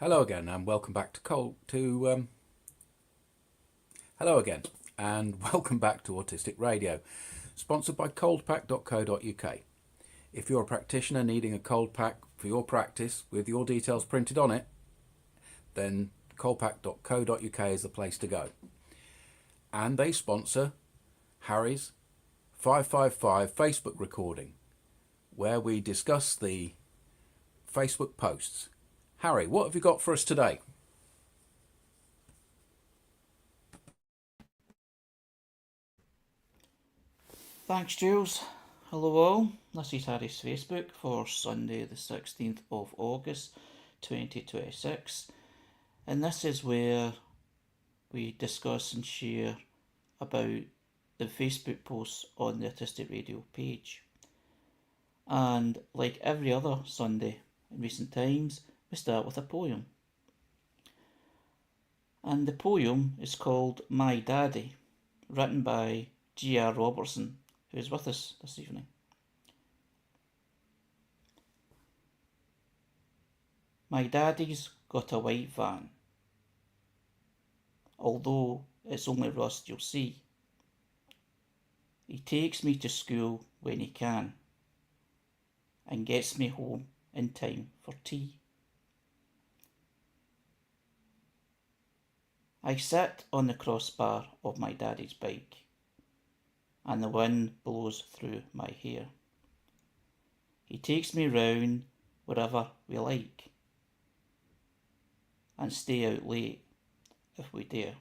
Hello again, and welcome back to Hello again, and welcome back to Autistic Radio, sponsored by coldpack.co.uk. If you're a practitioner needing a cold pack for your practice with your details printed on it, then coldpack.co.uk is the place to go. And they sponsor Harry's 555 Facebook recording, where we discuss the Facebook posts. Harry, what have you got for us today? Thanks, Jules. Hello all. This is Harry's Facebook for Sunday, the 16th of August 2026. And this is where we discuss and share about the Facebook posts on the Autistic Radio page. And like every other Sunday in recent times, we start with a poem. And the poem is called My Daddy, written by G.R. Robertson, who is with us this evening. My daddy's got a white van, although it's only rust you'll see. He takes me to school when he can, and gets me home in time for tea. I sit on the crossbar of my daddy's bike, and the wind blows through my hair. He takes me round wherever we like, and stay out late if we dare.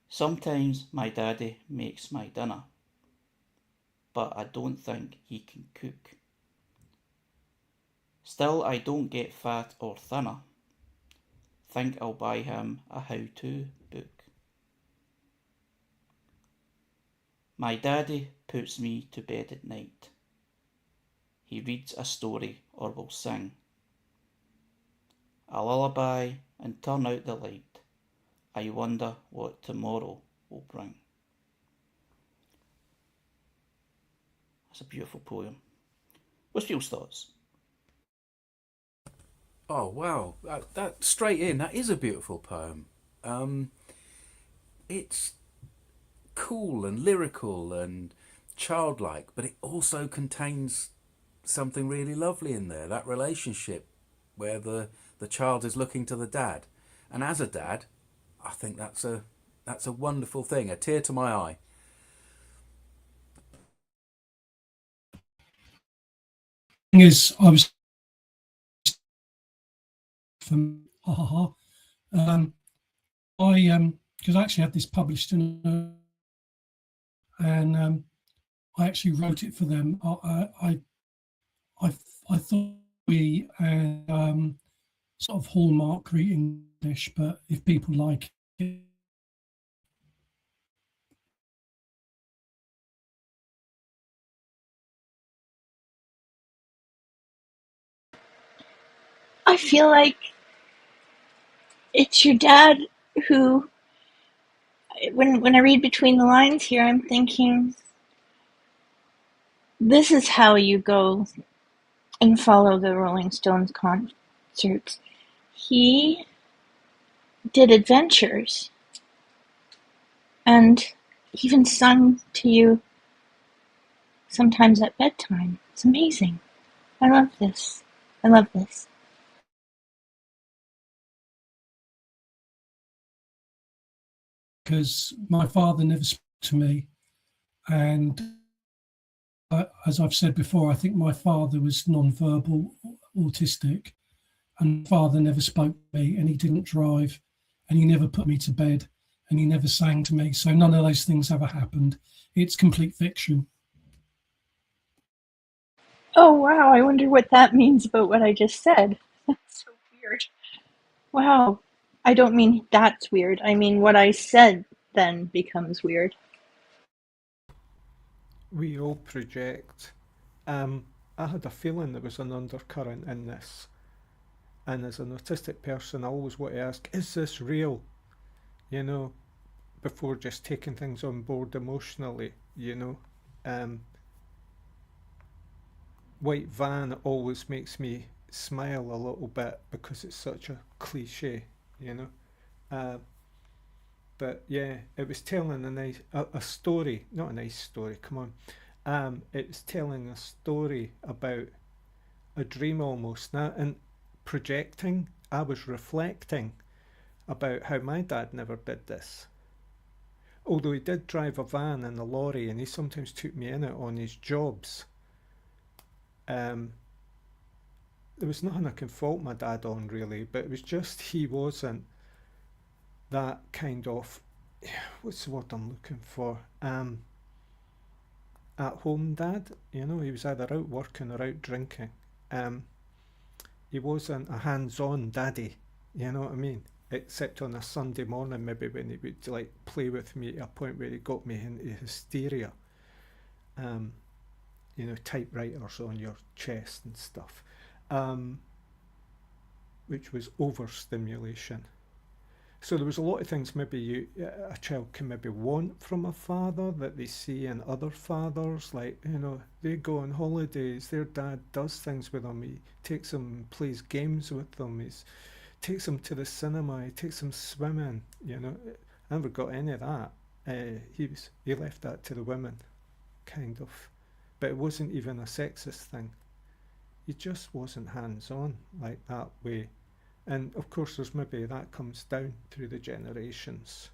Sometimes my daddy makes my dinner, but I don't think he can cook. Still, I don't get fat or thinner. Think I'll buy him a how-to book. My daddy puts me to bed at night. He reads a story or will sing a lullaby and turn out the light. I wonder what tomorrow will bring. That's a beautiful poem. What's your thoughts? Oh wow, that straight in. That is a beautiful poem. It's cool and lyrical and childlike, but it also contains something really lovely in there. That relationship where the child is looking to the dad, and as a dad, I think that's a wonderful thing. A tear to my eye. Thing is, I was from ha ha ha. I because I actually had this published and I actually wrote it for them. I thought we sort of hallmark English, but if people like it, I feel like it's your dad who, when I read between the lines here, I'm thinking, this is how you go and follow the Rolling Stones concerts. He did adventures and even sung to you sometimes at bedtime. It's amazing. I love this. I love this. because my father never spoke to me, and as I've said before, I think my father was non-verbal autistic, and my father never spoke to me, and he didn't drive, and he never put me to bed, and he never sang to me. So none of those things ever happened. It's complete fiction. Oh, wow. I wonder what that means about what I just said. That's so weird. Wow. I don't mean that's weird. I mean what I said then becomes weird. We all project. I had a feeling there was an undercurrent in this, and as an autistic person, I always want to ask, is this real? You know, before just taking things on board emotionally, White van always makes me smile a little bit because it's such a cliche, you know. Uh, but yeah, it was telling a story, not a nice story. Come on, it was telling a story about a dream almost. Now, and projecting, I was reflecting about how my dad never did this. Although he did drive a van and a lorry, and he sometimes took me in it on his jobs. Um, there was nothing I can fault my dad on really, but it was just he wasn't that kind of, what's the word I'm looking for? At home dad. You know, he was either out working or out drinking. Um, he wasn't a hands-on daddy. You know what I mean? Except on a Sunday morning, maybe when he would like play with me to a point where he got me into hysteria. Um, you know, typewriters on your chest and stuff, which was overstimulation. So there was a lot of things maybe a child can maybe want from a father that they see in other fathers, like, you know, they go on holidays, their dad does things with them, he takes them, plays games with them, he takes them to the cinema, he takes them swimming, you know. I never got any of that. He left that to the women, kind of. But it wasn't even a sexist thing. He just wasn't hands-on like that way. And of course there's maybe that comes down through the generations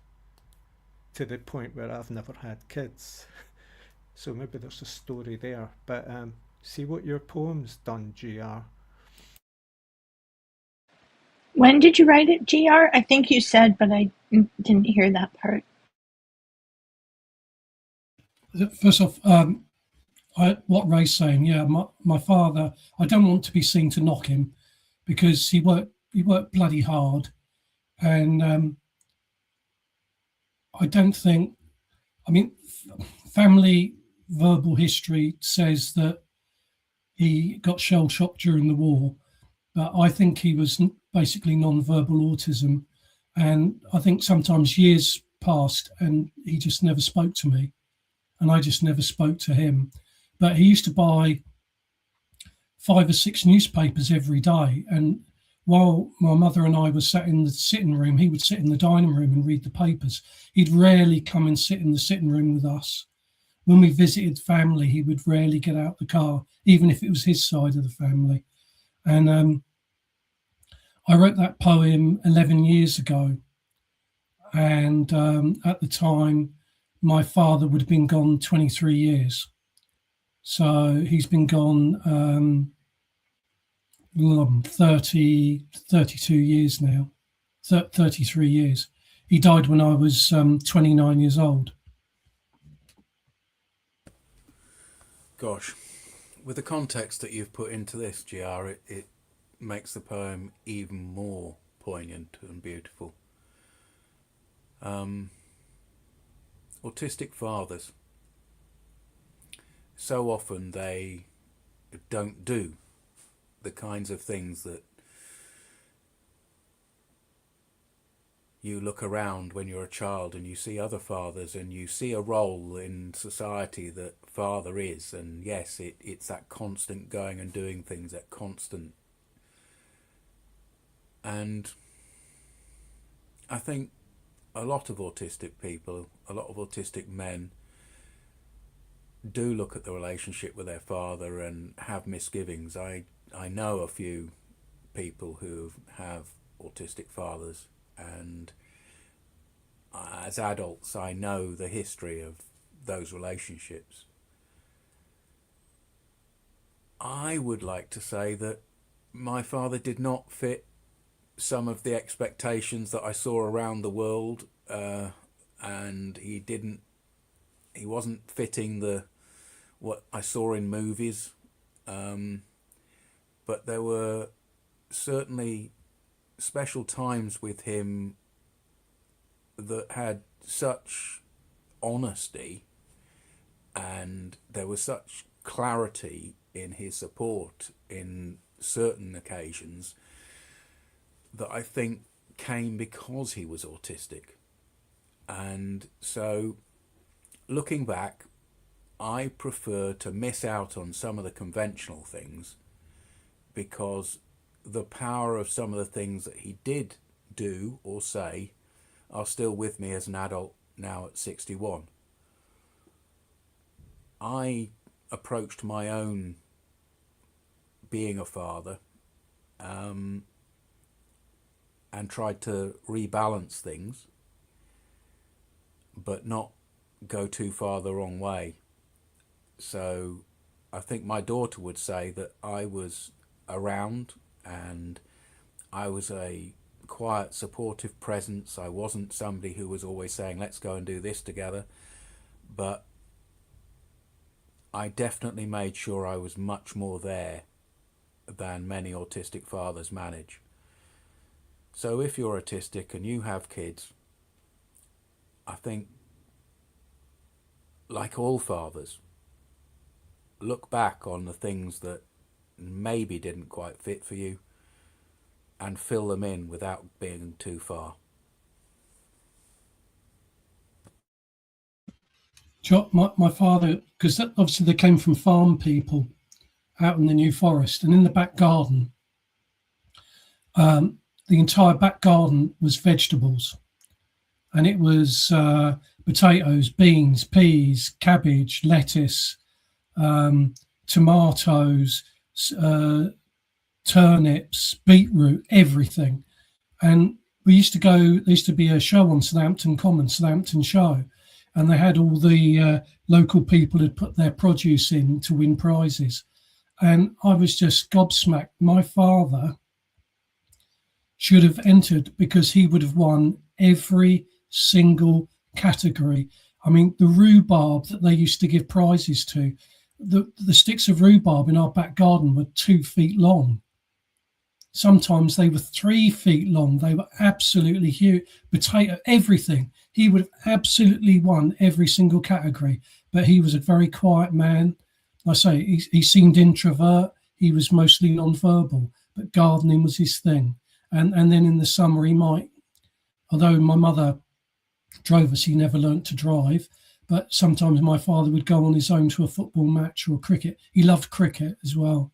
to the point where I've never had kids. So maybe there's a story there. But see what your poem's done, GR. When did you write it, GR? I think you said, but I didn't hear that part. First off, what Ray's saying, yeah, my father, I don't want to be seen to knock him because he worked bloody hard, and I don't think, I mean, family verbal history says that he got shell shocked during the war, but I think he was basically non-verbal autism, and I think sometimes years passed and he just never spoke to me, and I just never spoke to him. But he used to buy 5 or 6 newspapers every day, and while my mother and I were sat in the sitting room, he would sit in the dining room and read the papers. He'd rarely come and sit in the sitting room with us. When we visited family, he would rarely get out the car, even if it was his side of the family. And I wrote that poem 11 years ago, and at the time, my father would have been gone 23 years. So he's been gone 32 years now, 33 years. He died when I was 29 years old. Gosh, with the context that you've put into this, GR, it makes the poem even more poignant and beautiful. Autistic fathers, so often they don't do the kinds of things that you look around when you're a child and you see other fathers and you see a role in society that father is, and yes, it's that constant going and doing things, that constant. And I think a lot of autistic people, a lot of autistic men do look at the relationship with their father and have misgivings. I know a few people who have autistic fathers, and as adults I know the history of those relationships. I would like to say that my father did not fit some of the expectations that I saw around the world, and he wasn't fitting what I saw in movies, but there were certainly special times with him that had such honesty, and there was such clarity in his support in certain occasions that I think came because he was autistic. And so looking back, I prefer to miss out on some of the conventional things because the power of some of the things that he did do or say are still with me as an adult now at 61. I approached my own being a father and tried to rebalance things, but not go too far the wrong way. So I think my daughter would say that I was around and I was a quiet, supportive presence. I wasn't somebody who was always saying, let's go and do this together. But I definitely made sure I was much more there than many autistic fathers manage. So if you're autistic and you have kids, I think, like all fathers, look back on the things that maybe didn't quite fit for you and fill them in without being too far. My father, because obviously they came from farm people out in the New Forest, and in the back garden, the entire back garden was vegetables, and it was potatoes, beans, peas, cabbage, lettuce, tomatoes, turnips, beetroot, everything. And we used to go, there used to be a show on Southampton Common, Southampton Show, and they had all the local people who'd put their produce in to win prizes. And I was just gobsmacked. My father should have entered because he would have won every single category. I mean, the rhubarb that they used to give prizes to, the sticks of rhubarb in our back garden were 2 feet long. Sometimes they were 3 feet long. They were absolutely huge. Potato, everything. He would have absolutely won every single category, but he was a very quiet man. I say he seemed introvert. He was mostly non-verbal, but gardening was his thing. And then in the summer he might, although my mother drove us, he never learnt to drive, but sometimes my father would go on his own to a football match or cricket. He loved cricket as well.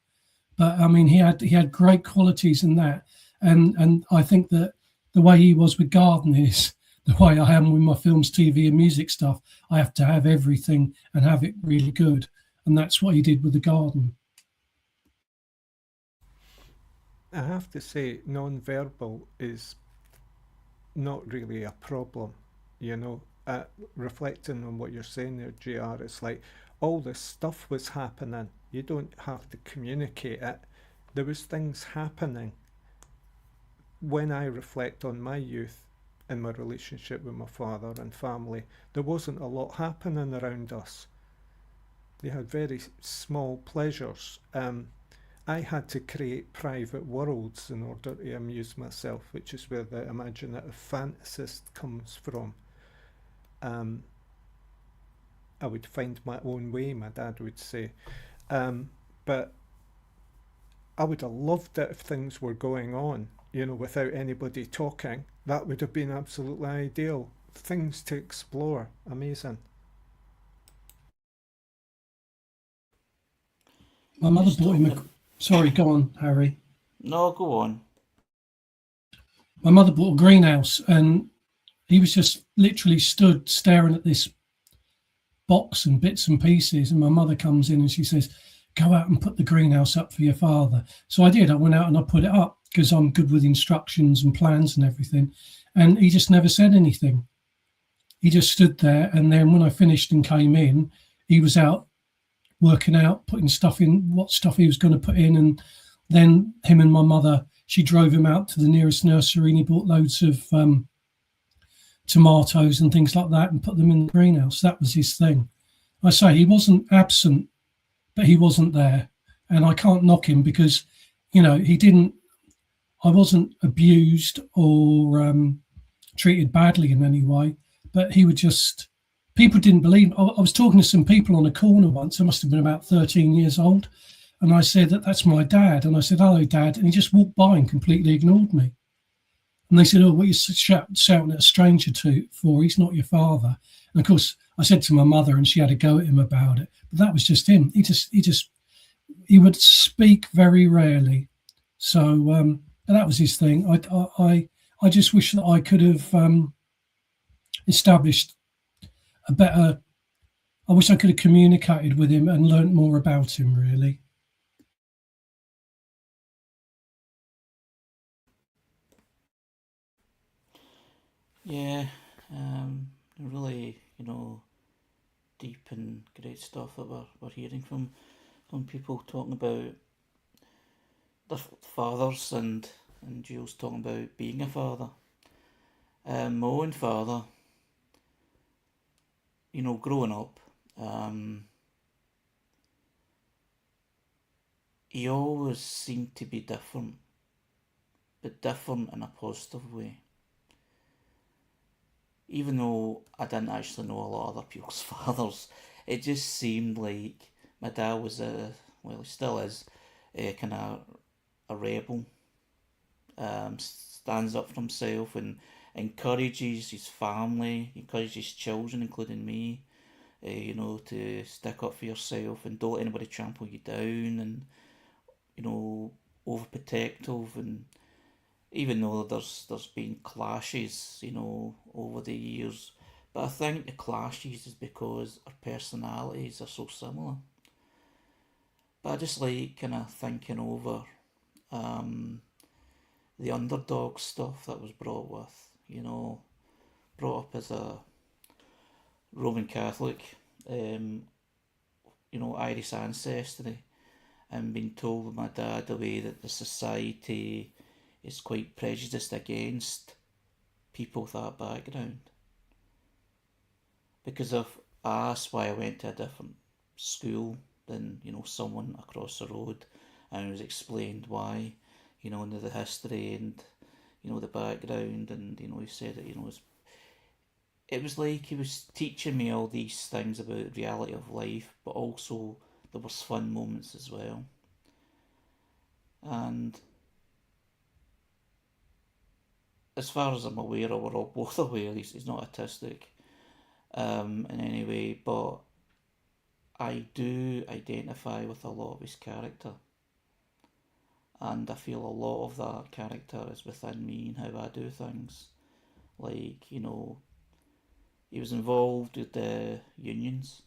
But I mean, he had great qualities in that. And I think that the way he was with gardening is the way I am with my films, TV and music stuff. I have to have everything and have it really good. And that's what he did with the garden. I have to say, non-verbal is not really a problem, you know. Reflecting on what you're saying there, JR, it's like all this stuff was happening. You don't have to communicate it. There was things happening. When I reflect on my youth and my relationship with my father and family, there wasn't a lot happening around us. They had very small pleasures. I had to create private worlds in order to amuse myself, which is where the imaginative fantasist comes from. I would find my own way, my dad would say. But I would have loved it if things were going on, you know, without anybody talking. That would have been absolutely ideal. Things to explore. Amazing. My mother bought him sorry, go on, Harry. No, go on. My mother bought a greenhouse and he was just literally stood staring at this box and bits and pieces. And my mother comes in and she says, go out and put the greenhouse up for your father. So I did. I went out and I put it up because I'm good with instructions and plans and everything. And he just never said anything. He just stood there. And then when I finished and came in, he was out working out, putting stuff in, what stuff he was going to put in. And then him and my mother, she drove him out to the nearest nursery and he bought loads of tomatoes and things like that and put them in the greenhouse. That was his thing. I say he wasn't absent, but he wasn't there. And I can't knock him because, you know, I wasn't abused or treated badly in any way, but he would just, people didn't believe. I was talking to some people on a corner once. I must have been about 13 years old. And I said, that's my dad. And I said, hello, Dad. And he just walked by and completely ignored me. And they said, oh, what are you shouting at a stranger for? He's not your father. And of course, I said to my mother and she had a go at him about it. But that was just him. He would speak very rarely. So that was his thing. I just wish that I could have established a better. I wish I could have communicated with him and learnt more about him, really. Yeah, really, deep and great stuff that we're hearing from people talking about their fathers and Jules talking about being a father. My own father, growing up, he always seemed to be different, but different in a positive way. Even though I didn't actually know a lot of other people's fathers, it just seemed like my dad was well, he still is, kind of a rebel. Stands up for himself and encourages his family, encourages his children, including me, to stick up for yourself and don't let anybody trample you down, and overprotective. And even though there's been clashes, over the years, but I think the clashes is because our personalities are so similar. But I just like kind of thinking over um, the underdog stuff that was brought with, brought up as a Roman Catholic, um, Irish ancestry, and being told by my dad the way that the society is quite prejudiced against people with that background. Because of asked why I went to a different school than, someone across the road, and it was explained why, into the history and, the background, and, he said that, it was like he was teaching me all these things about the reality of life, but also there was fun moments as well. And as far as I'm aware, or we're all both aware, he's not autistic in any way, but I do identify with a lot of his character, and I feel a lot of that character is within me and how I do things. Like, he was involved with the unions,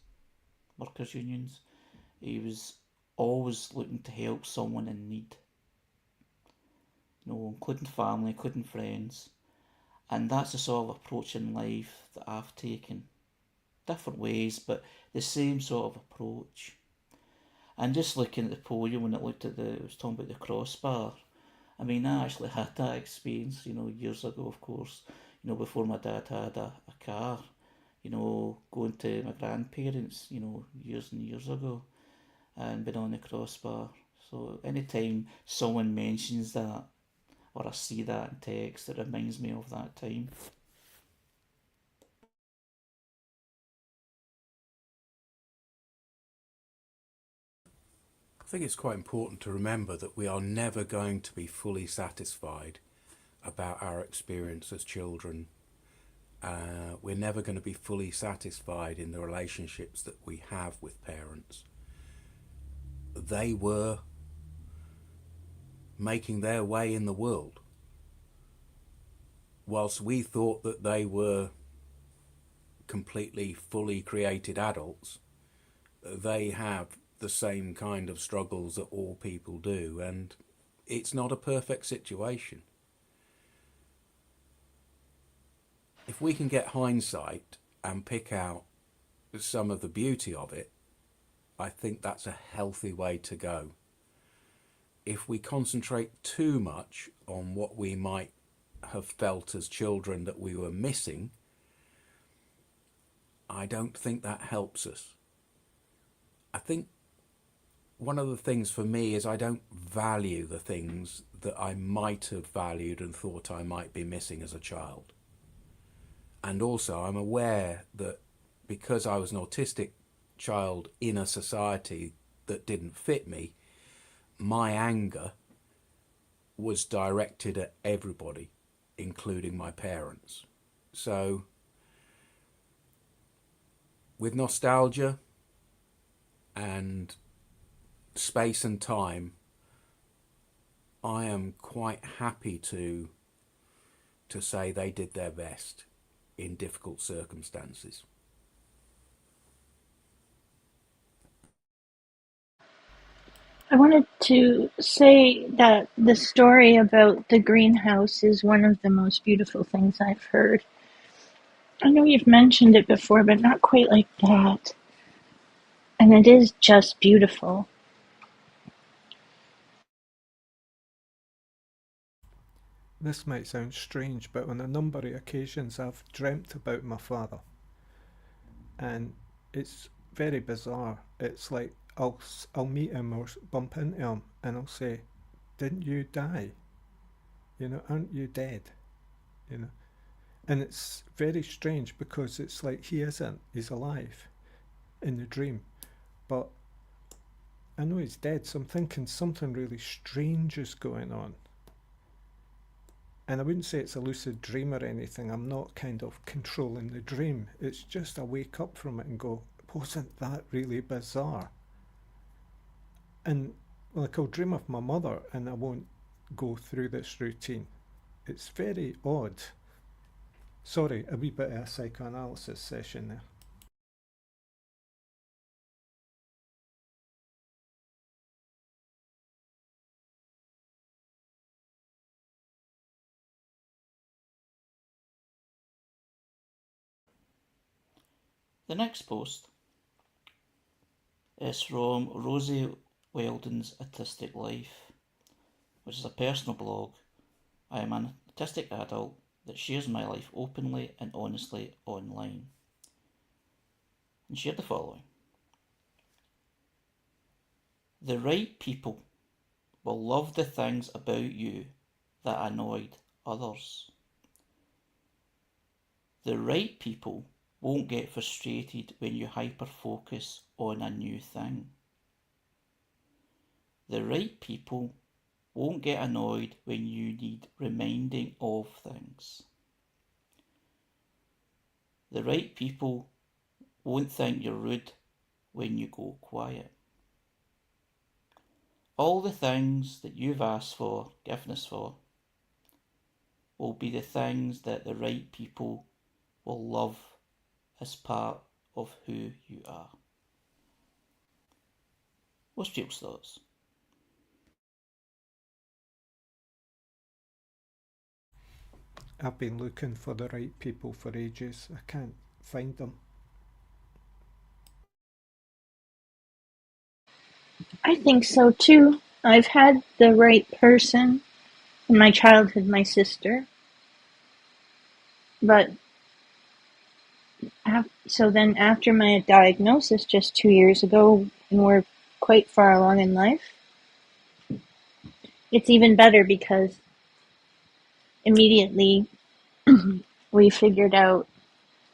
workers' unions. He was always looking to help someone in need, including family, including friends. And that's the sort of approach in life that I've taken. Different ways, but the same sort of approach. And just looking at the podium when it was talking about the crossbar. I mean, I actually had that experience, years ago, of course, before my dad had a car, going to my grandparents, years and years ago, and been on the crossbar. So anytime someone mentions that, or I see that in text, it reminds me of that time. I think it's quite important to remember that we are never going to be fully satisfied about our experience as children. We're never going to be fully satisfied in the relationships that we have with parents. They were making their way in the world. Whilst we thought that they were completely, fully created adults, they have the same kind of struggles that all people do, and it's not a perfect situation. If we can get hindsight and pick out some of the beauty of it, I think that's a healthy way to go. If we concentrate too much on what we might have felt as children that we were missing, I don't think that helps us. I think one of the things for me is I don't value the things that I might have valued and thought I might be missing as a child. And also I'm aware that because I was an autistic child in a society that didn't fit me, my anger was directed at everybody, including my parents. So with nostalgia and space and time, I am quite happy to say they did their best in difficult circumstances. I wanted to say that the story about the greenhouse is one of the most beautiful things I've heard. I know you've mentioned it before, but not quite like that. And it is just beautiful. This might sound strange, but on a number of occasions I've dreamt about my father, and it's very bizarre. It's like I'll meet him or bump into him, and I'll say, "Didn't you die? Aren't you dead?" You know, and it's very strange because it's like he isn't. He's alive in the dream, but I know he's dead. So I'm thinking something really strange is going on. And I wouldn't say it's a lucid dream or anything. I'm not kind of controlling the dream. It's just I wake up from it and go, wasn't that really bizarre? And like I'll dream of my mother and I won't go through this routine. It's very odd. Sorry, a wee bit of a psychoanalysis session there. The next post is from Rosie Weldon's Autistic Life, which is a personal blog. I am an autistic adult that shares my life openly and honestly online. And shared the following. The right people will love the things about you that annoyed others. The right people won't get frustrated when you hyper-focus on a new thing. The right people won't get annoyed when you need reminding of things. The right people won't think you're rude when you go quiet. All the things that you've asked for forgiveness for will be the things that the right people will love as part of who you are. What's people's thoughts? I've been looking for the right people for ages. I can't find them. I think so too. I've had the right person in my childhood, my sister, but so then after my diagnosis just 2 years ago, and we're quite far along in life, it's even better because immediately we figured out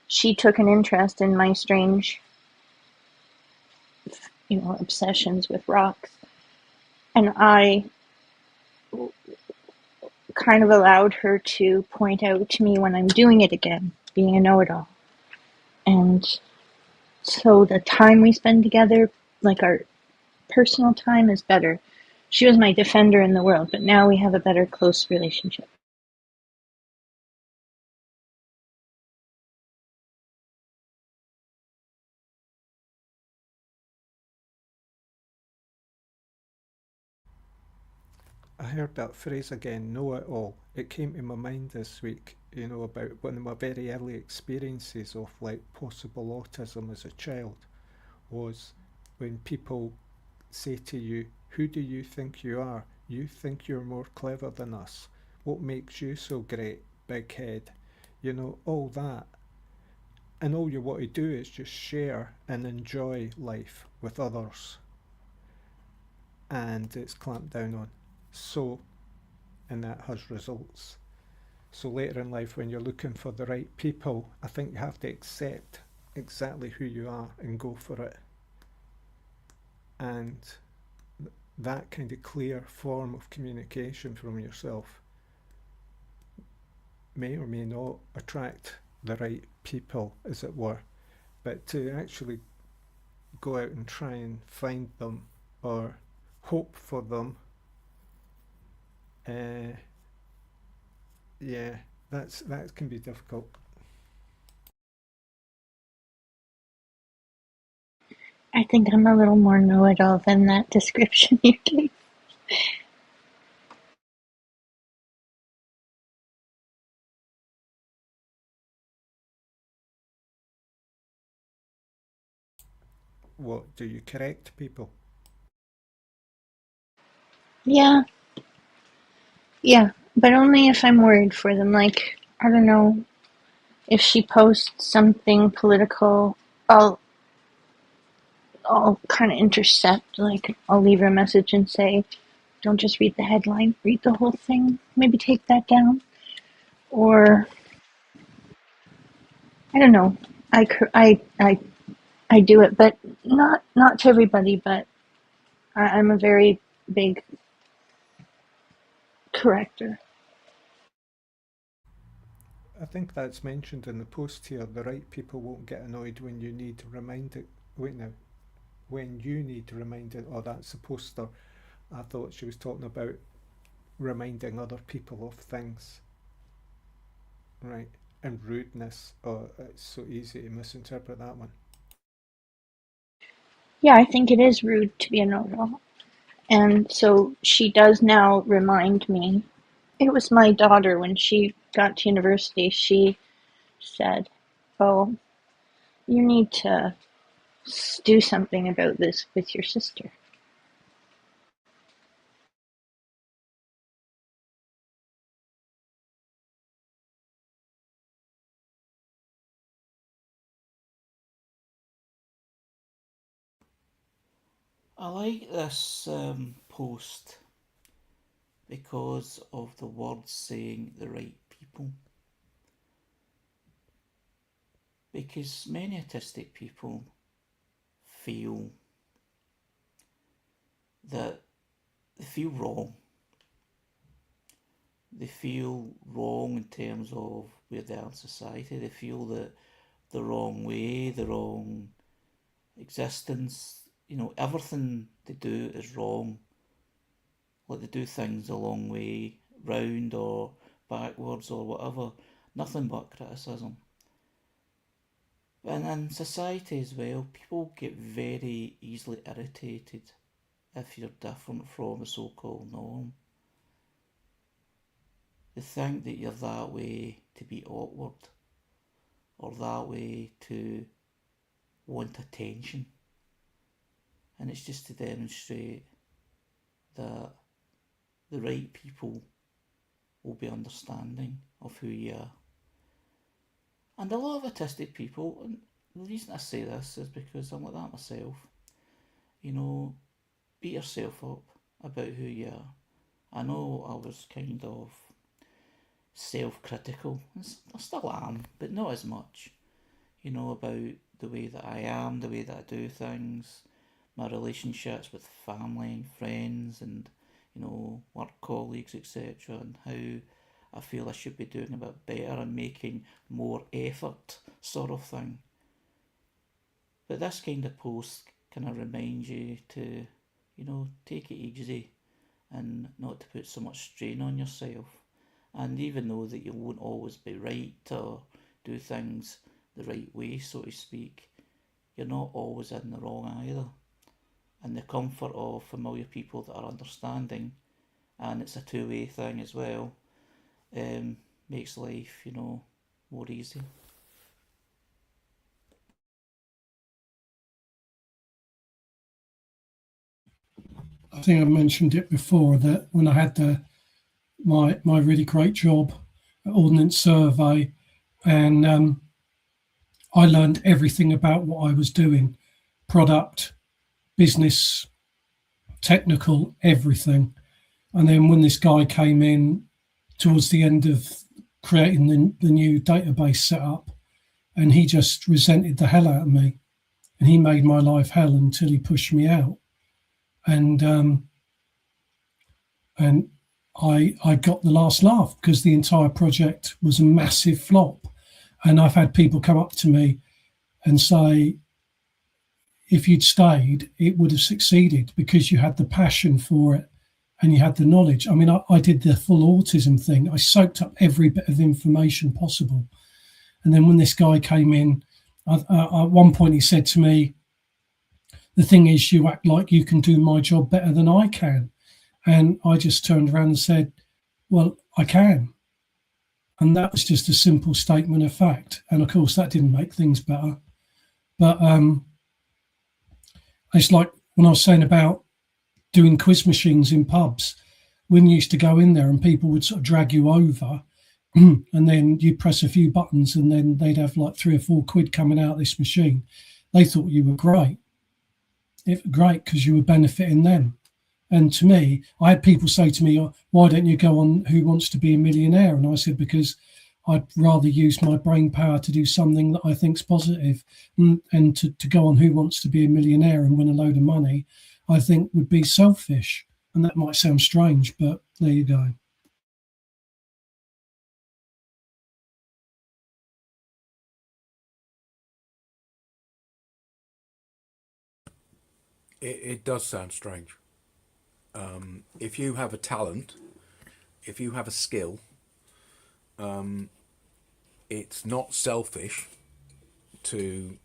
she took an interest in my strange, obsessions with rocks. And I kind of allowed her to point out to me when I'm doing it again, being a know-it-all. And so the time we spend together, like our personal time, is better. She was my defender in the world, but now we have a better, close relationship. I heard that phrase again, know it all. It came to my mind this week, about one of my very early experiences of like possible autism as a child was when people say to you, who do you think you are? You think you're more clever than us. What makes you so great, big head? All that. And all you want to do is just share and enjoy life with others. And it's clamped down on. So, and that has results. So later in life, when you're looking for the right people, I think you have to accept exactly who you are and go for it. And that kind of clear form of communication from yourself may or may not attract the right people, as it were. But to actually go out and try and find them or hope for them Yeah, that can be difficult. I think I'm a little more know-it-all than that description you gave. What, do you correct people? Yeah, yeah, but only if I'm worried for them. Like, I don't know, if she posts something political, I'll I'll kind of intercept. Like, I'll leave her a message and say, "Don't just read the headline, read the whole thing. Maybe take that down." Or I don't know. I do it, but not to everybody. But I'm a very big corrector. I think that's mentioned in the post here. The right people won't get annoyed when you need to remind it. Wait now, when you need to remind it. Oh, that's the poster. I thought she was talking about reminding other people of things, right? And rudeness. Oh, it's so easy to misinterpret that one. Yeah, I think it is rude to be a know-it-all. And so she does now remind me. It was my daughter when she got to university. She said, "Oh, you need to do something about this with your sister." I like this post because of the words saying the right people. Because many autistic people feel that they feel wrong. They feel wrong in terms of where they are in society. They feel that the wrong way, the wrong existence, everything they do is wrong. Like they do things the long way round or backwards or whatever. Nothing but criticism. And in society as well, people get very easily irritated if you're different from the so-called norm. They think that you're that way to be awkward or that way to want attention. And it's just to demonstrate that the right people will be understanding of who you are. And a lot of autistic people, and the reason I say this is because I'm like that myself, beat yourself up about who you are. I know I was kind of self-critical, I still am, but not as much, about the way that I am, the way that I do things, my relationships with family and friends and, work colleagues, etc., and how I feel I should be doing a bit better and making more effort, sort of thing. But this kind of post kind of reminds you to, take it easy and not to put so much strain on yourself. And even though that you won't always be right or do things the right way, so to speak, you're not always in the wrong either. And the comfort of familiar people that are understanding, and it's a two-way thing as well, makes life, more easy. I think I mentioned it before that when I had my really great job at Ordnance Survey, and I learned everything about what I was doing, product, business, technical, everything. And then when this guy came in towards the end of creating the new database setup, and he just resented the hell out of me, and he made my life hell until he pushed me out. And I got the last laugh because the entire project was a massive flop. And I've had people come up to me and say, if you'd stayed, it would have succeeded because you had the passion for it and you had the knowledge. I mean, I did the full autism thing. I soaked up every bit of information possible. And then when this guy came in, at one point he said to me, the thing is, you act like you can do my job better than I can. And I just turned around and said, well, I can. And that was just a simple statement of fact. And of course, that didn't make things better. But it's like when I was saying about doing quiz machines in pubs, when you used to go in there and people would sort of drag you over and then you press a few buttons and then they'd have like 3 or 4 quid coming out of this machine. They thought you were great. Great because you were benefiting them. And to me, I had people say to me, oh, why don't you go on Who Wants to Be a Millionaire? And I said, because I'd rather use my brain power to do something that I think's positive. And to go on Who Wants to Be a Millionaire and win a load of money, I think would be selfish. And that might sound strange, but there you go. It does sound strange. If you have a talent, if you have a skill, it's not selfish to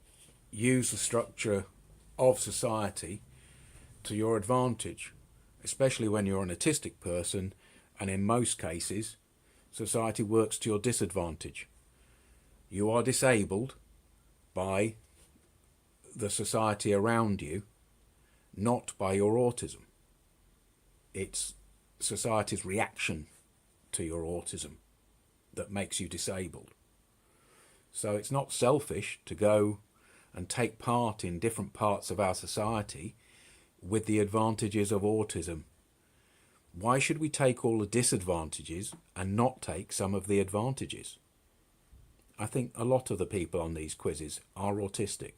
use the structure of society to your advantage, especially when you're an autistic person, and in most cases, society works to your disadvantage. You are disabled by the society around you, not by your autism. It's society's reaction to your autism that makes you disabled. So it's not selfish to go and take part in different parts of our society with the advantages of autism. Why should we take all the disadvantages and not take some of the advantages? I think a lot of the people on these quizzes are autistic.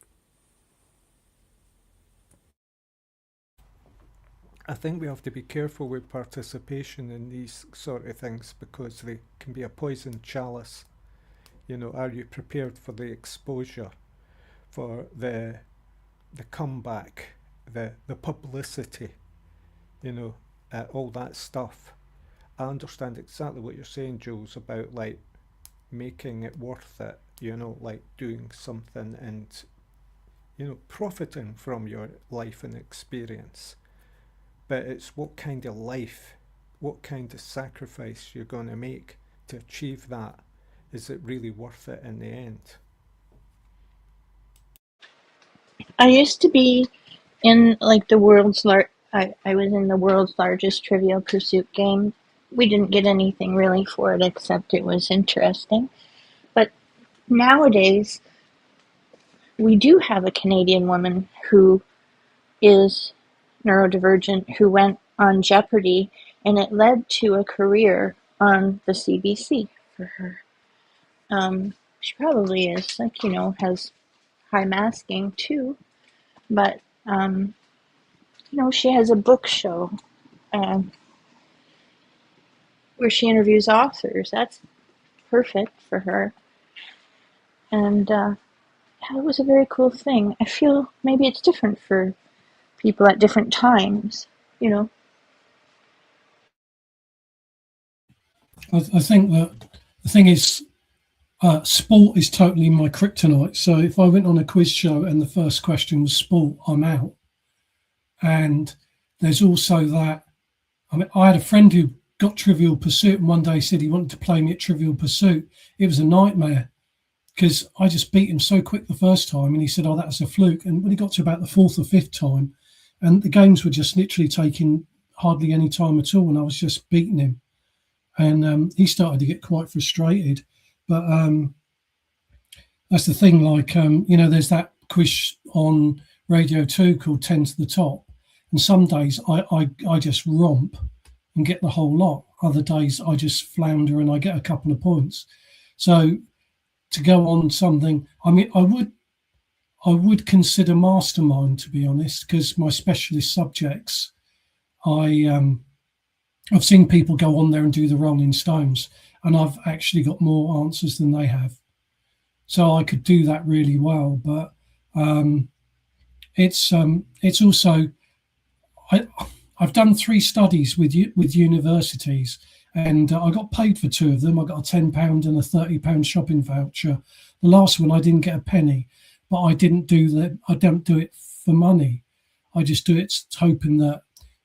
I think we have to be careful with participation in these sort of things because they can be a poison chalice. You know, are you prepared for the exposure, for the comeback, the publicity, you know, all that stuff? I understand exactly what you're saying, Jules, about like making it worth it, you know, like doing something and, you know, profiting from your life and experience. But it's what kind of life, what kind of sacrifice you're going to make to achieve that. Is it really worth it in the end? I used to be in like I was in the world's largest Trivial Pursuit game. We didn't get anything really for it except it was interesting. But nowadays, we do have a Canadian woman who is neurodivergent who went on Jeopardy, and it led to a career on the CBC for her. She probably is, like, you know, has high masking too, but, you know, she has a book show where she interviews authors. That's perfect for her. And yeah, it was a very cool thing. I feel maybe it's different for people at different times, you know. I think that the thing is, sport is totally my kryptonite. So if I went on a quiz show and the first question was sport, I'm out. And there's also that, I mean, I had a friend who got Trivial Pursuit and one day said he wanted to play me at Trivial Pursuit. It was a nightmare because I just beat him so quick the first time. And he said, oh, that was a fluke. And when he got to about the 4th or 5th time, and the games were just literally taking hardly any time at all, and I was just beating him. And he started to get quite frustrated. But that's the thing, like, you know, there's that quiz on Radio 2 called 10 to the Top. And some days I just romp and get the whole lot. Other days I just flounder and I get a couple of points. So to go on something, I mean, I would consider Mastermind, to be honest, because my specialist subjects, I've seen people go on there and do the Rolling Stones, and I've actually got more answers than they have. So I could do that really well, but it's also, I I've done 3 studies with universities, and I got paid for 2 of them. I got a £10 and a £30 shopping voucher. The last one I didn't get a penny, but I didn't do that. I don't do it for money. I just do it hoping that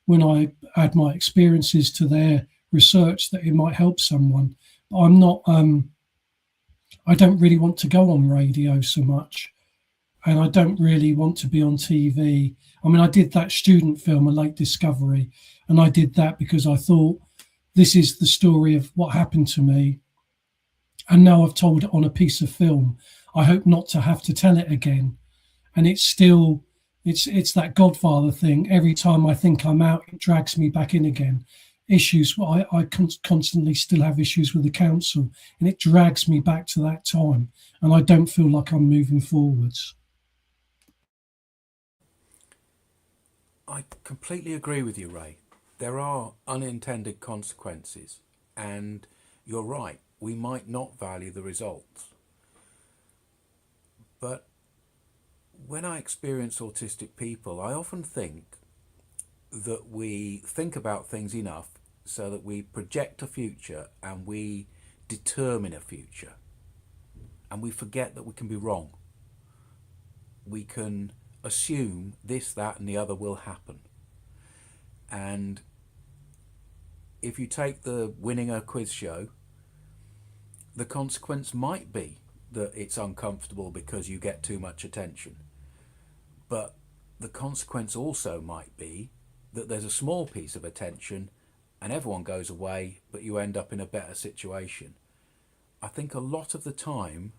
when I add my experiences to their research, that it might help someone. But I'm not. I don't really want to go on radio so much, and I don't really want to be on TV. I mean, I did that student film, A Late Discovery, and I did that because I thought this is the story of what happened to me. And now I've told it on a piece of film. I hope not to have to tell it again. And it's still, it's that Godfather thing. Every time I think I'm out, it drags me back in again. Issues, well, I constantly still have issues with the council, and it drags me back to that time. And I don't feel like I'm moving forwards. I completely agree with you, Ray. There are unintended consequences, and you're right, we might not value the results. But when I experience autistic people, I often think that we think about things enough so that we project a future and we determine a future. And we forget that we can be wrong. We can assume this, that, and the other will happen. And if you take the winning a quiz show, the consequence might be that it's uncomfortable because you get too much attention. But the consequence also might be that there's a small piece of attention and everyone goes away, but you end up in a better situation. I think a lot of the time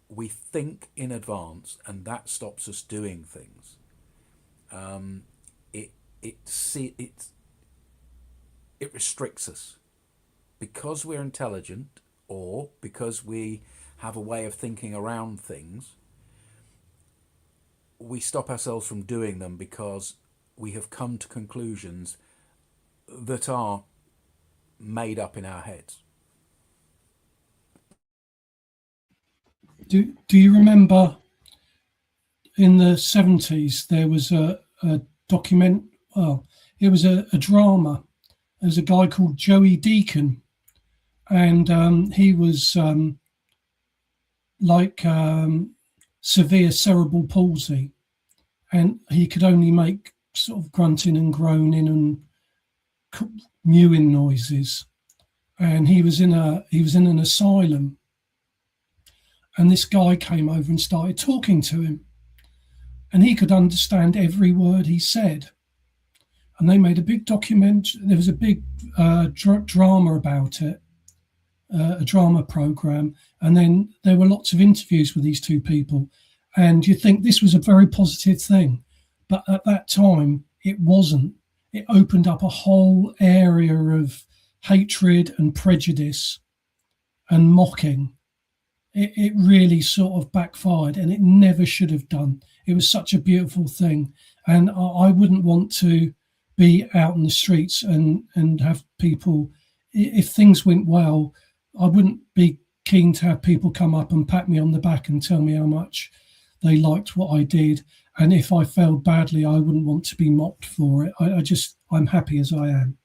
we think in advance, and that stops us doing things. It restricts us because we're intelligent, or because we have a way of thinking around things. We stop ourselves from doing them because we have come to conclusions that are made up in our heads. Do you remember in the 70s there was a document? Well, it was a drama. There was a guy called Joey Deacon, and he was severe cerebral palsy, and he could only make sort of grunting and groaning and mewing noises. And he was in an asylum, and this guy came over and started talking to him, and he could understand every word he said. And they made a big document. There was a big drama about it, a drama program, and then there were lots of interviews with these two people. And you think this was a very positive thing, but at that time it wasn't. It opened up a whole area of hatred and prejudice and mocking. It really sort of backfired, and it never should have done. It was such a beautiful thing, and I wouldn't want to be out in the streets and have people, if things went well, I wouldn't be keen to have people come up and pat me on the back and tell me how much they liked what I did. And if I failed badly, I wouldn't want to be mocked for it. I'm happy as I am.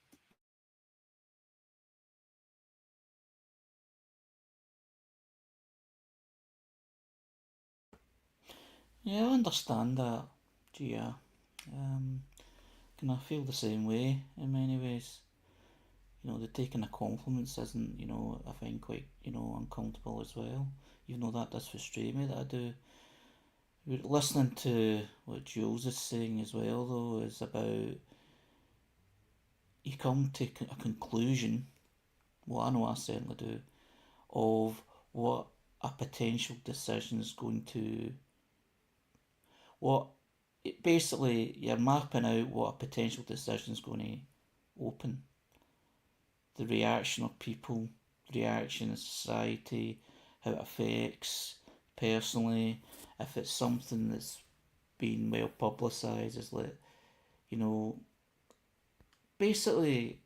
Yeah, I understand that, Gia. Can I feel the same way in many ways? The taking of compliments isn't, I find quite, uncomfortable as well. Even though that does frustrate me that I do. Listening to what Jules is saying as well, though, is about you come to a conclusion, well, I know I certainly do, of what a potential decision is going to, basically you're mapping out what a potential decision is going to open. The reaction of people, the reaction of society, how it affects personally, if it's something that's been well publicised, is like, basically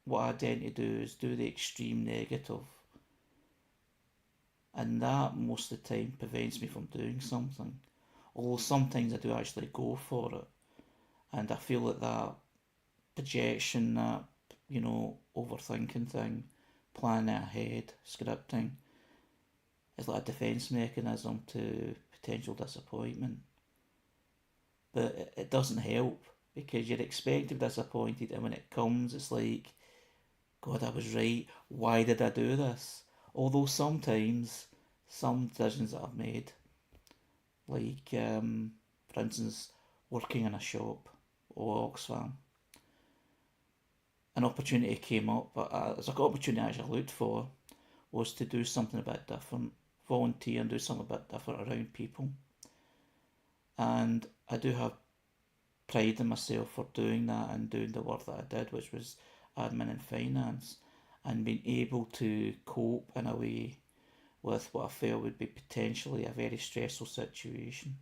what I tend to do is do the extreme negative, and that most of the time prevents me from doing something. Although sometimes I do actually go for it, and I feel that projection, that, overthinking thing, planning ahead, scripting, is like a defence mechanism to potential disappointment. But it doesn't help, because you're expected to be disappointed, and when it comes, it's like, God, I was right. Why did I do this? Although sometimes some decisions that I've made, like for instance, working in a shop or Oxfam, an opportunity came up, but it's an opportunity I actually looked for, was to do something a bit different, volunteer and do something a bit different around people. And I do have pride in myself for doing that and doing the work that I did, which was admin and finance, and being able to cope in a way with what I felt would be potentially a very stressful situation.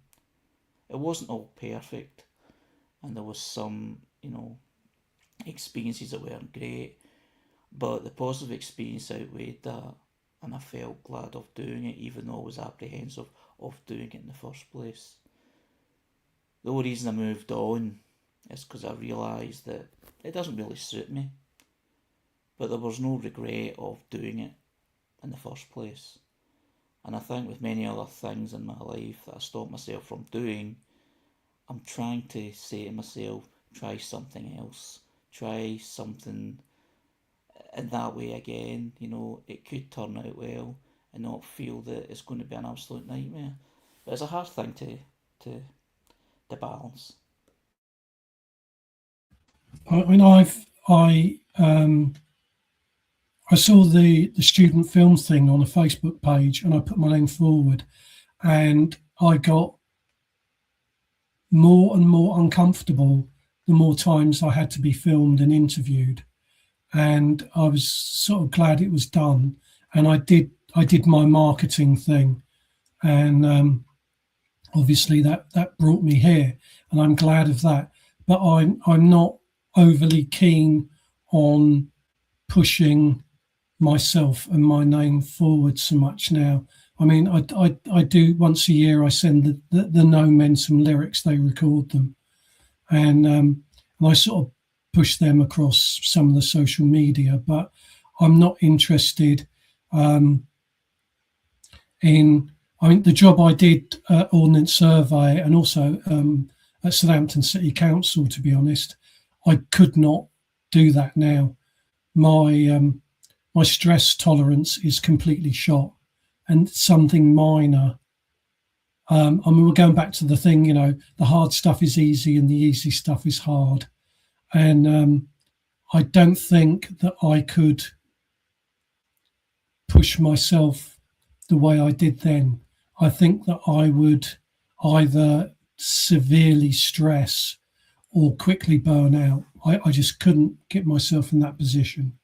It wasn't all perfect, and there was some, experiences that weren't great, but the positive experience outweighed that, and I felt glad of doing it, even though I was apprehensive of doing it in the first place. The only reason I moved on is because I realised that it doesn't really suit me, but there was no regret of doing it in the first place. And I think with many other things in my life that I stopped myself from doing, I'm trying to say to myself, try something else, try something in that way again. It could turn out well and not feel that it's going to be an absolute nightmare. But it's a hard thing to balance. I mean, I saw the student film thing on a Facebook page, and I put my name forward, and I got more and more uncomfortable the more times I had to be filmed and interviewed. And I was sort of glad it was done. And I did my marketing thing, and obviously that brought me here, and I'm glad of that. But I'm not overly keen on pushing myself and my name forward so much now. I mean, I do once a year. I send the No Men some lyrics. They record them, and I sort of push them across some of the social media. But I'm not interested in. I mean, the job I did at Ordnance Survey and also at Southampton City Council, to be honest, I could not do that now. My stress tolerance is completely shot, and something minor. I mean, we're going back to the thing, the hard stuff is easy and the easy stuff is hard. And I don't think that I could push myself the way I did then. I think that I would either severely stress or quickly burn out. I just couldn't get myself in that position.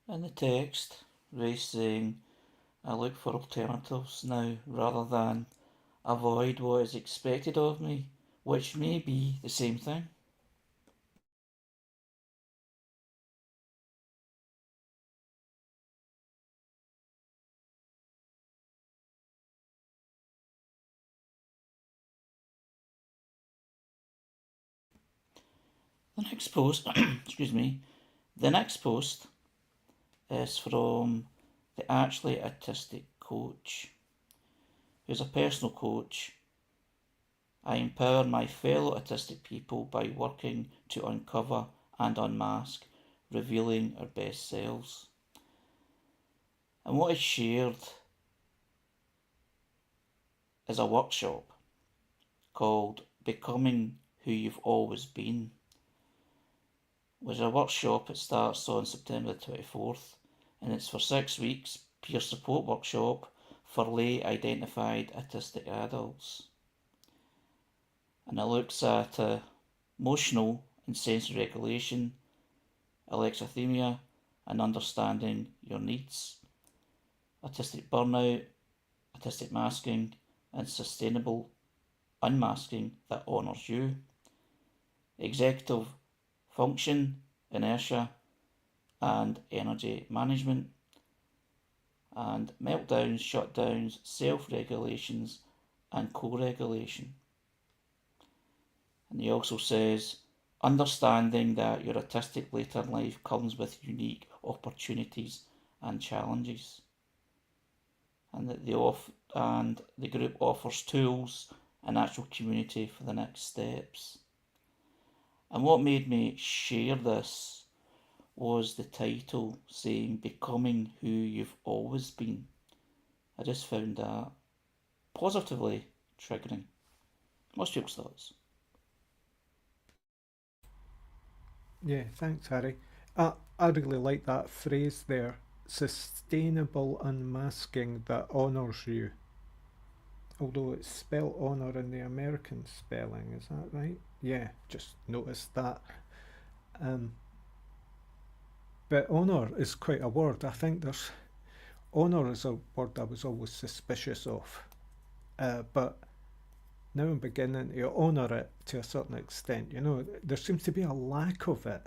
In the text, Ray's saying, I look for alternatives now rather than avoid what is expected of me, which may be the same thing. The next post, excuse me, the next post is from the Actually Autistic Coach, who's a personal coach. I empower my fellow autistic people by working to uncover and unmask, revealing our best selves. And what is shared is a workshop called Becoming Who You've Always Been, which is a workshop. It starts on September the 24th, and it's for 6 weeks, peer support workshop for lay identified autistic adults. And it looks at emotional and sensory regulation, alexithymia, and understanding your needs, autistic burnout, autistic masking, and sustainable unmasking that honours you, executive function, inertia, and energy management, and meltdowns, shutdowns, self-regulations and co-regulation. And he also says, understanding that your autistic later life comes with unique opportunities and challenges, and that the group offers tools and actual community for the next steps. And what made me share this was the title saying becoming who you've always been. I just found that positively triggering. What's your thoughts? Yeah, thanks, Harry. I really like that phrase there. Sustainable unmasking that honours you. Although it's spelled honour in the American spelling, is that right? Yeah, just noticed that. But honour is quite a word. I think honour is a word I was always suspicious of. But now I'm beginning to honour it to a certain extent. You know, there seems to be a lack of it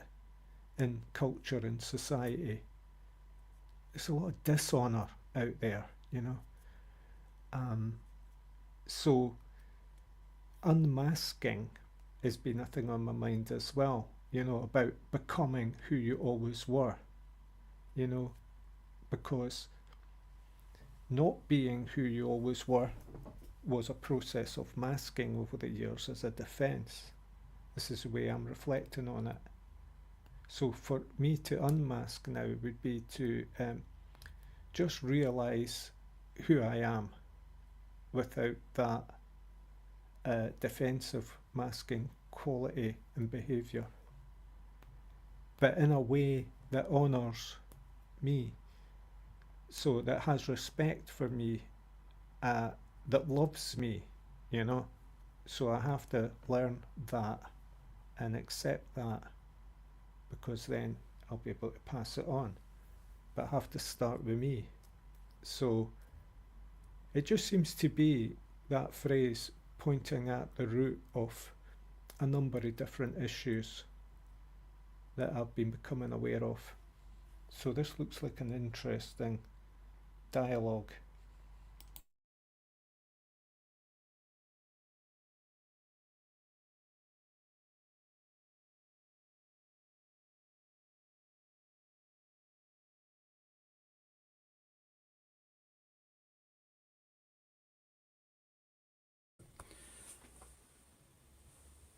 in culture and society. There's a lot of dishonour out there, you know. So unmasking has been a thing on my mind as well, you know, about becoming who you always were, you know, because not being who you always were was a process of masking over the years as a defence. This is the way I'm reflecting on it. So for me to unmask now would be to just realise who I am without that defensive masking quality and behaviour, but in a way that honours me, so that has respect for me, that loves me, you know. So I have to learn that and accept that, because then I'll be able to pass it on. But I have to start with me. So it just seems to be that phrase pointing at the root of a number of different issues that I've been becoming aware of. So this looks like an interesting dialogue.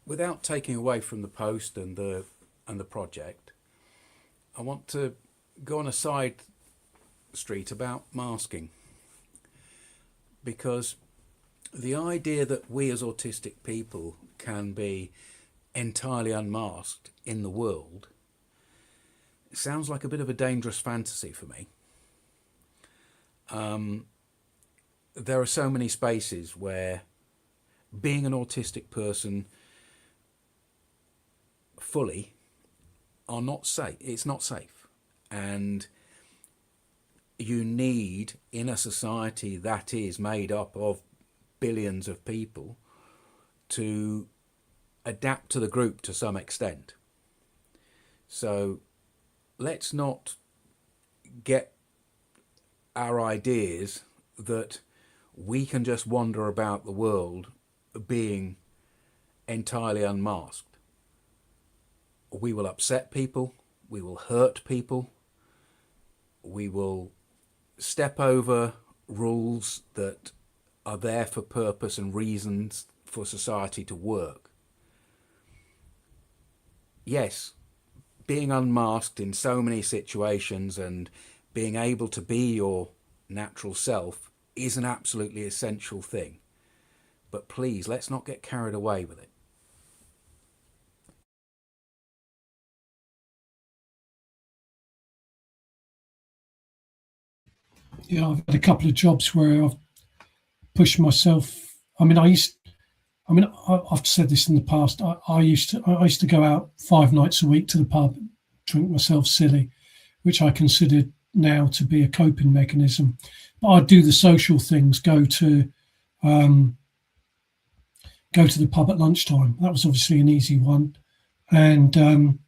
Without taking away from the post and the project, I want to go on a side street about masking, because the idea that we as autistic people can be entirely unmasked in the world sounds like a bit of a dangerous fantasy for me. There are so many spaces where being an autistic person fully are not safe. It's not safe, and you need, in a society that is made up of billions of people, to adapt to the group to some extent. So let's not get our ideas that we can just wander about the world being entirely unmasked. We will upset people, we will hurt people, we will step over rules that are there for purpose and reasons for society to work. Yes, being unmasked in so many situations and being able to be your natural self is an absolutely essential thing. But please, let's not get carried away with it. Yeah, I've had a couple of jobs where I've pushed myself. I've said this in the past. I used to go out 5 nights a week to the pub, drink myself silly, which I considered now to be a coping mechanism. But I'd do the social things, go to the pub at lunchtime. That was obviously an easy one, and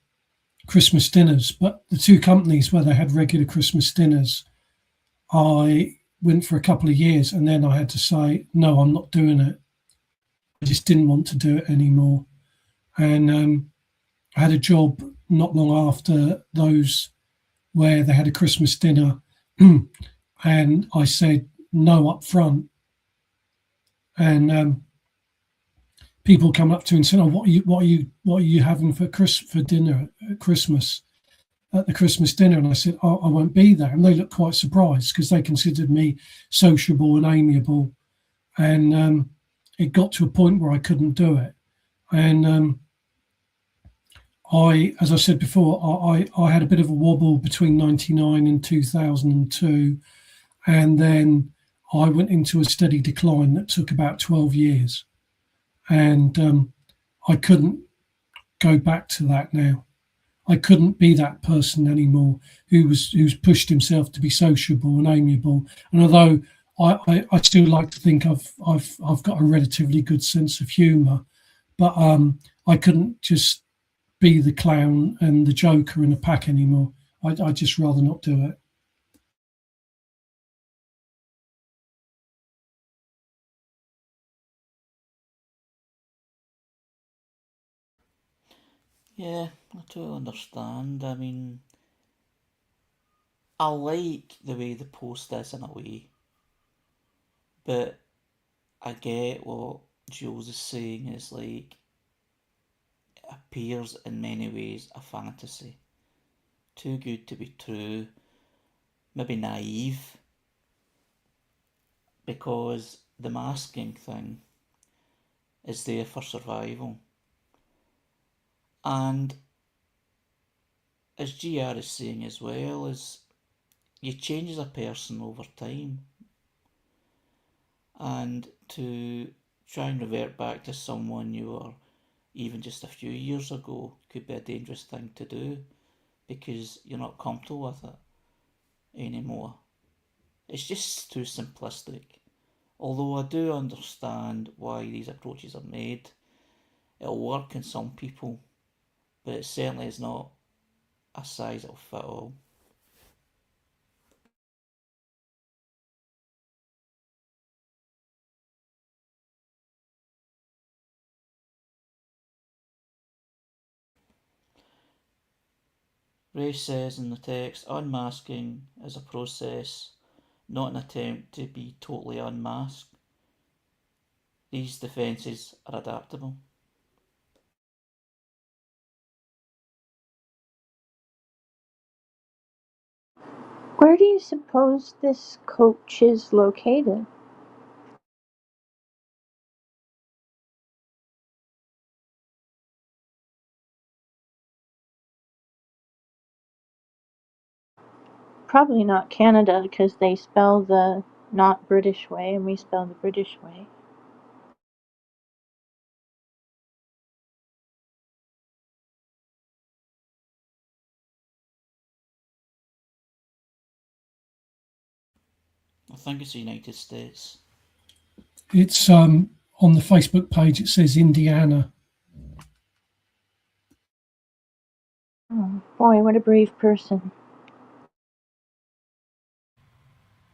Christmas dinners. But the two companies where they had regular Christmas dinners, I went for a couple of years, and then I had to say, no, I'm not doing it. I just didn't want to do it anymore. And I had a job not long after those where they had a Christmas dinner, and I said no up front. And people come up to me and said, "Oh, what are you having for dinner at Christmas at the Christmas dinner?" And I said, "Oh, I won't be there." And they looked quite surprised because they considered me sociable and amiable. And it got to a point where I couldn't do it. And as I said before, I had a bit of a wobble between 99 and 2002. And then I went into a steady decline that took about 12 years. And I couldn't go back to that now. I couldn't be that person anymore who's pushed himself to be sociable and amiable. And although I still like to think I've got a relatively good sense of humour, but I couldn't just be the clown and the joker in a pack anymore. I'd just rather not do it. Yeah, I totally understand. I mean, I like the way the post is in a way, but I get what Jules is saying is like, it appears in many ways a fantasy. Too good to be true, maybe naive, because the masking thing is there for survival. And as GR is saying as well, is you change as a person over time. And to try and revert back to someone you were even just a few years ago could be a dangerous thing to do because you're not comfortable with it anymore. It's just too simplistic. Although I do understand why these approaches are made. It'll work in some people, but it certainly is not a size that'll fit all. Ray says in the text, unmasking is a process, not an attempt to be totally unmasked. These defences are adaptable. Where do you suppose this coach is located? Probably not Canada, because they spell the not British way and we spell the British way. I think it's the United States. It's on the Facebook page. It says Indiana. Oh, boy, what a brave person.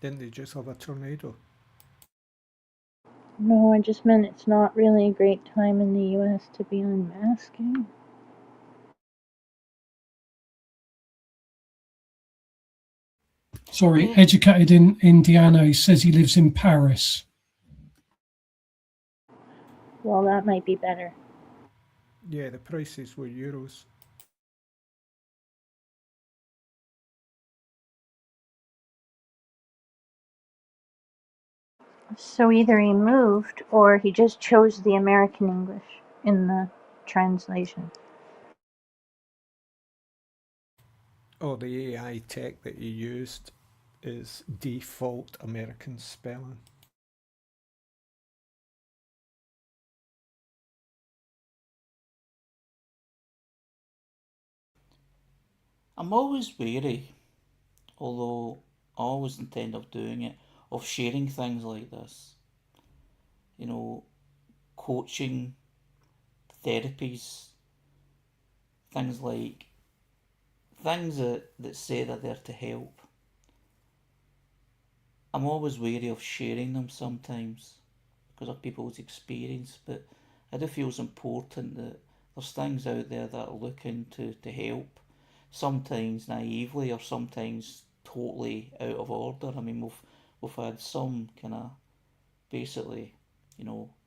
Didn't they just have a tornado? No, I just meant it's not really a great time in the US to be unmasking. Sorry, educated in Indiana. He says he lives in Paris. Well, that might be better. Yeah, the prices were euros. So either he moved or he just chose the American English in the translation. Oh, the AI tech that you used is default American spelling. I'm always wary, although I always intend of doing it, of sharing things like this. You know, coaching, therapies, things like things that say they're there to help. I'm always wary of sharing them sometimes because of people's experience, but I do feel it's important that there's things out there that are looking to help, sometimes naively or sometimes totally out of order. I mean, we've had some kind of basically,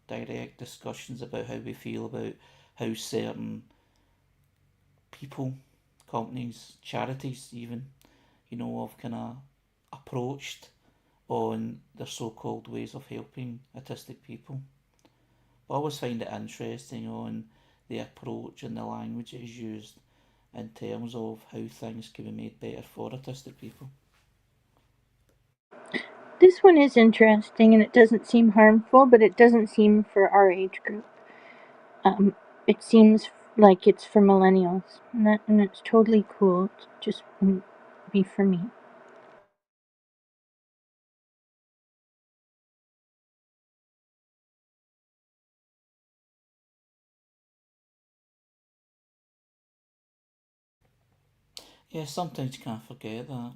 direct discussions about how we feel about how certain people, companies, charities even, have kind of approached on their so-called ways of helping autistic people. But I always find it interesting on the approach and the language that is used in terms of how things can be made better for autistic people. This one is interesting and it doesn't seem harmful, but it doesn't seem for our age group. It seems like it's for millennials, and it's totally cool. It just wouldn't be for me. Yeah, sometimes you can't forget that.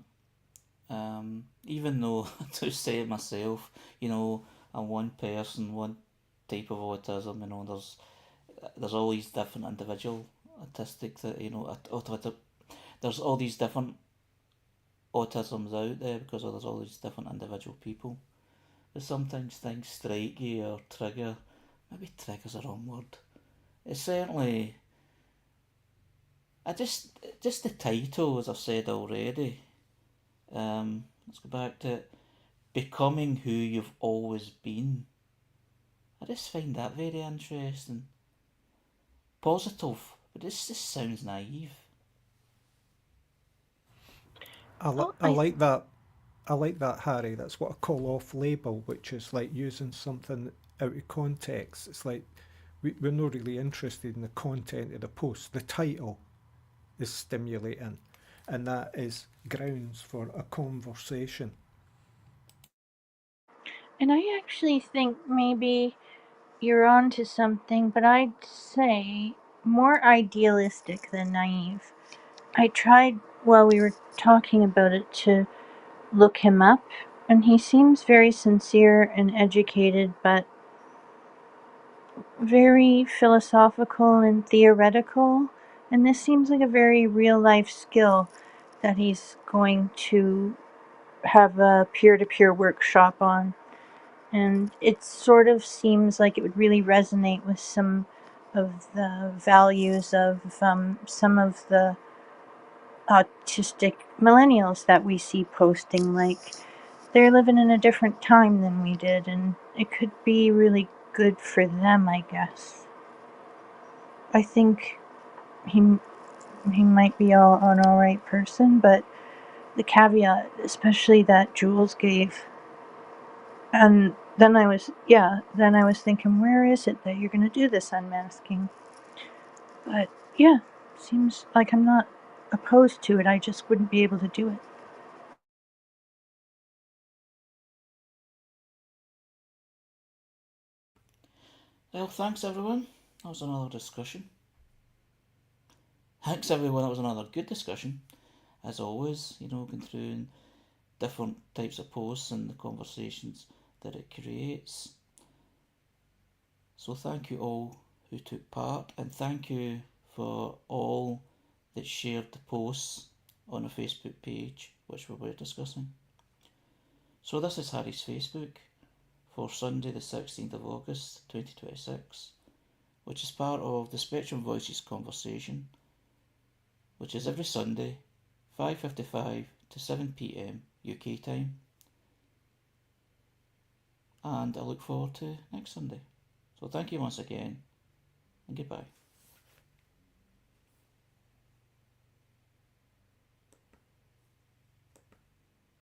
Even though, to say it myself, I'm one person, one type of autism. There's all these different individual autistic that there's all these different autisms out there because there's all these different individual people. But sometimes things strike you or trigger. Maybe trigger's the wrong word. It's certainly. Just the title, as I've said already. Let's go back to it. Becoming who you've always been. I just find that very interesting. Positive, but this just sounds naive. Oh, I like that. I like that, Harry. That's what I call off label, which is like using something out of context. It's like we're not really interested in the content of the post. The title is stimulating, and that is grounds for a conversation. and I actually think maybe you're on to something, but I'd say more idealistic than naive. I tried while we were talking about it to look him up, and he seems very sincere and educated, but very philosophical and theoretical. And this seems like a very real life skill that he's going to have a peer to peer workshop on. And it sort of seems like it would really resonate with some of the values of some of the autistic millennials that we see posting. Like, they're living in a different time than we did, and it could be really good for them, I guess. I think he he might be an all right person, but the caveat, especially that Jules gave, and then I was thinking, where is it that you're gonna do this unmasking? But yeah, seems like I'm not opposed to it. I just wouldn't be able to do it. Well, thanks everyone. That was another discussion. Thanks everyone. That was another good discussion. As always, going through different types of posts and the conversations that it creates. So thank you all who took part, and thank you for all that shared the posts on the Facebook page which we were discussing. So this is Harry's Facebook for Sunday the 16th of August 2026, which is part of the Spectrum Voices conversation, which is every Sunday 5:55 to 7 p.m. UK time. And I look forward to next Sunday. So thank you once again, and goodbye.